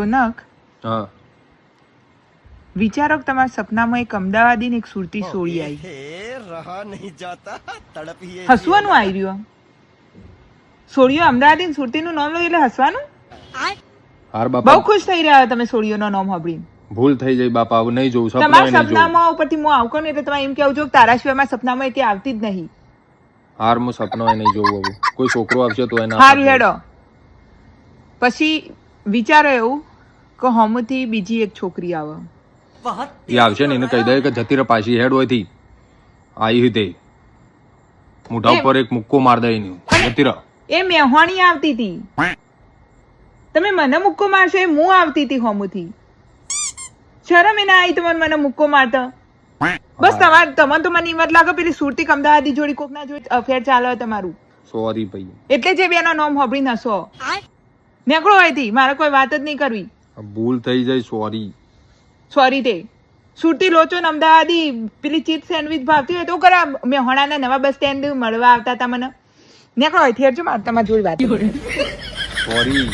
રોનક, હા વિચારો કે તમારા સપનામાં એક અમદાવાદી ને એક સુરતી સોળી આવી. હસવાનું આવી રહ્યું. સોળીઓ અમદાવાદી ને સુરતી નું નામ લો એટલે હસવાનું. હાર બહુ બાપા, ખુશ થઈ રહ્યા તમે સોળીઓનો નામ સાંભળીને. ભૂલ થઈ જાય બાપા, હવે નહીં જોવું, સપના તમારા નહીં જોવું. સપનામાં ઉપરથી હું આવકો ને એટલે તમે એમ કેવું છો કે તારા સિવાય મારા સપનામાં એ આવતી જ નહીં. હાર હું સપનો નહીં જોવું. હવે કોઈ છોકરો આવશે તો એના હારું હેડો. પછી વિચારો એવું કે હમથી બીજી એક છોકરી આવે. એ આવશે ને એને કહી દે કે જતી રહે પાછી, હેડ હોય થી આવી તે મોઢા ઉપર એક મુક્કો માર દે એની, જતી રહે. એ મેહોણી આવતી હતી. તમે મને મુક્કો મારશો એ હું આવતી હતી હોમથી. શરમ એને આવી તો મને મુક્કો મારતા. બસ તમારે તમને તો મને હિંમત લાગે પેલી સુરતી અમદાવાદી જોડી કોક ના જોડી અફેર ચાલે તમારું. સોરી ભાઈ, એટલે જે બેનો નામ હોબળી નસો નીકળો અહીંથી, મારે કોઈ વાત જ નહીં કરવી. ભૂલ થઈ જાય, સોરી. સોરી તે સુરતી લોચો ને અમદાવાદી પેલી ચીઝ સેન્ડવિચ ભાવતી હોય તો કરા મેહોણાના નવા બસ સ્ટેન્ડ મળવા આવતા હતા મને. નીકળો અહીંથી, હેડજો મારે તમારી જોડી વાત. સોરી.